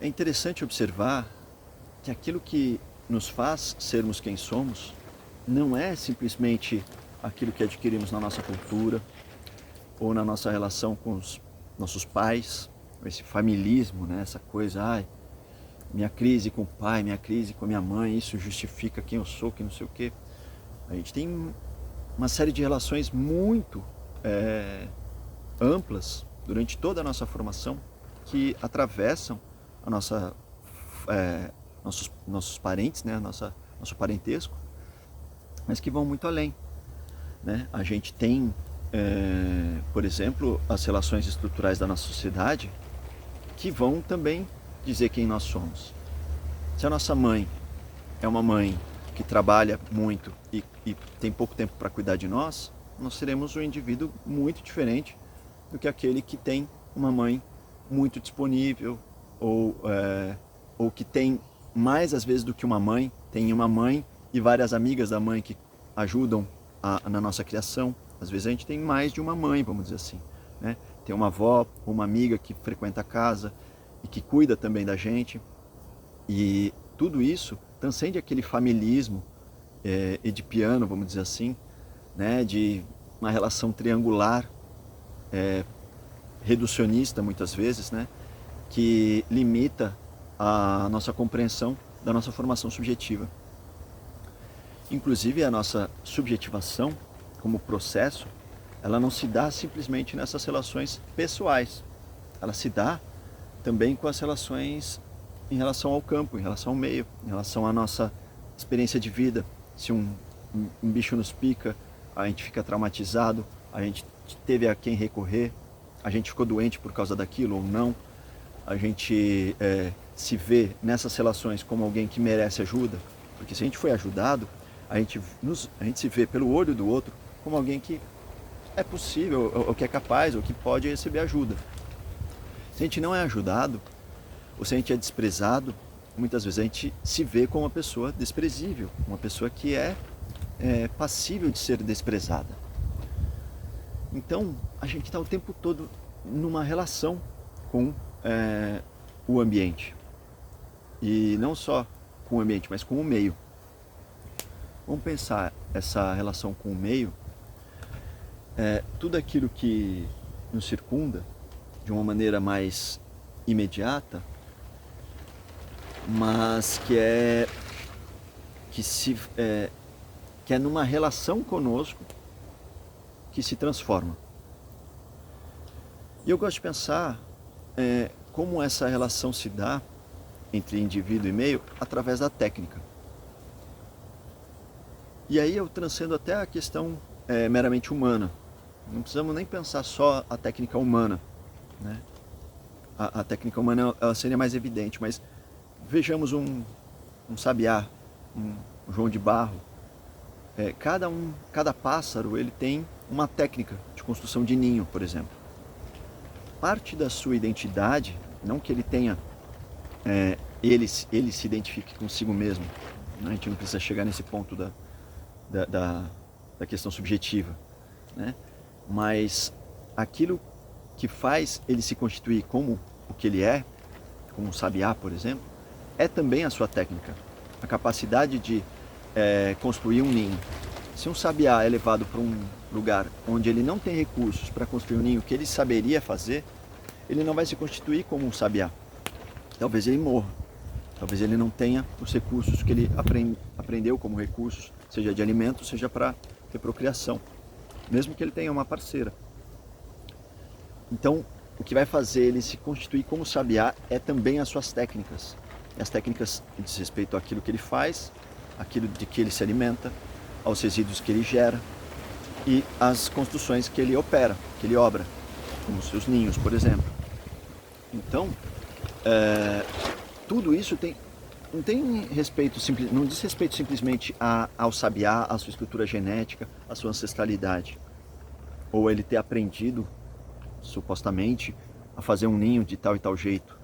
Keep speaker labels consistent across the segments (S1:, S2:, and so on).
S1: É interessante observar que aquilo que nos faz sermos quem somos não é simplesmente aquilo que adquirimos na nossa cultura ou na nossa relação com os nossos pais, esse familismo, né? Essa coisa, minha crise com o pai, minha crise com a minha mãe, isso justifica quem eu sou, que não sei o quê. A gente tem uma série de relações muito amplas durante toda a nossa formação que atravessam a nossos parentes, né? Nosso parentesco, mas que vão muito além, né? A gente tem, por exemplo, as relações estruturais da nossa sociedade que vão também dizer quem nós somos. Se a nossa mãe é uma mãe que trabalha muito e tem pouco tempo para cuidar de nós, nós seremos um indivíduo muito diferente do que aquele que tem uma mãe muito disponível ou que tem mais às vezes do que uma mãe, tem uma mãe e várias amigas da mãe que ajudam na nossa criação. Às vezes a gente tem mais de uma mãe, vamos dizer assim, né? Tem uma avó, uma amiga que frequenta a casa e que cuida também da gente. E tudo isso transcende aquele familismo edipiano, vamos dizer assim, né? De uma relação triangular, reducionista muitas vezes, né? Que limita a nossa compreensão da nossa formação subjetiva. Inclusive a nossa subjetivação como processo, ela não se dá simplesmente nessas relações pessoais. Ela se dá também com as relações em relação ao campo, em relação ao meio, em relação à nossa experiência de vida. Se um bicho nos pica, a gente fica traumatizado, a gente teve a quem recorrer, a gente ficou doente por causa daquilo ou não, a gente se vê nessas relações como alguém que merece ajuda, porque se a gente foi ajudado, a gente se vê pelo olho do outro como alguém que é possível, ou que é capaz, ou que pode receber ajuda. Se a gente não é ajudado, ou se a gente é desprezado, muitas vezes a gente se vê como uma pessoa desprezível, uma pessoa que é passível de ser desprezada. Então, a gente está o tempo todo numa relação com o ambiente. E não só com o ambiente, mas com o meio. Vamos pensar essa relação com o meio, tudo aquilo que nos circunda de uma maneira mais imediata, mas que é numa relação conosco que se transforma. E eu gosto de pensar como essa relação se dá entre indivíduo e meio através da técnica. E aí eu transcendo até a questão meramente humana. Não precisamos nem pensar só a técnica humana, né? A técnica humana ela seria mais evidente, mas vejamos um sabiá, um João de Barro. Cada pássaro ele tem uma técnica de construção de ninho, por exemplo. Parte da sua identidade, não que ele tenha, ele se identifique consigo mesmo, né? A gente não precisa chegar nesse ponto da questão subjetiva, né? Mas aquilo que faz ele se constituir como o que ele é, como um sabiá, por exemplo, é também a sua técnica, a capacidade de construir um ninho. Se um sabiá é levado para um lugar onde ele não tem recursos para construir um ninho que ele saberia fazer, ele não vai se constituir como um sabiá. Talvez ele morra, talvez ele não tenha os recursos que ele aprendeu como recursos, seja de alimento, seja para reprocriação, mesmo que ele tenha uma parceira. Então, o que vai fazer ele se constituir como sabiá é também as suas técnicas. E as técnicas diz respeito àquilo que ele faz, aquilo de que ele se alimenta, aos resíduos que ele gera e às construções que ele opera, que ele obra, como os seus ninhos, por exemplo. Então, tudo isso não tem respeito, não diz respeito simplesmente ao sabiá, à sua estrutura genética, à sua ancestralidade, ou ele ter aprendido, supostamente, a fazer um ninho de tal e tal jeito,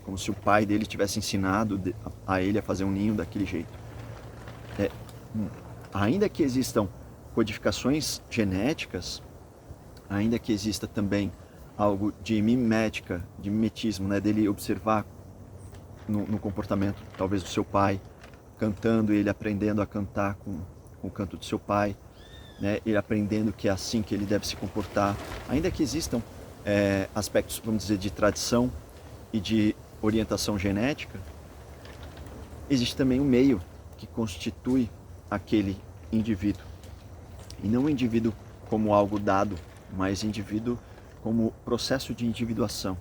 S1: como se o pai dele tivesse ensinado a ele a fazer um ninho daquele jeito. Ainda que existam codificações genéticas, ainda que exista também algo de mimética, de mimetismo, né, dele observar no comportamento talvez do seu pai, cantando e ele aprendendo a cantar com o canto do seu pai, né? Ele aprendendo que é assim que ele deve se comportar, ainda que existam aspectos, vamos dizer, de tradição e de orientação genética, existe também um meio que constitui aquele indivíduo. E não o indivíduo como algo dado, mas indivíduo como processo de individuação.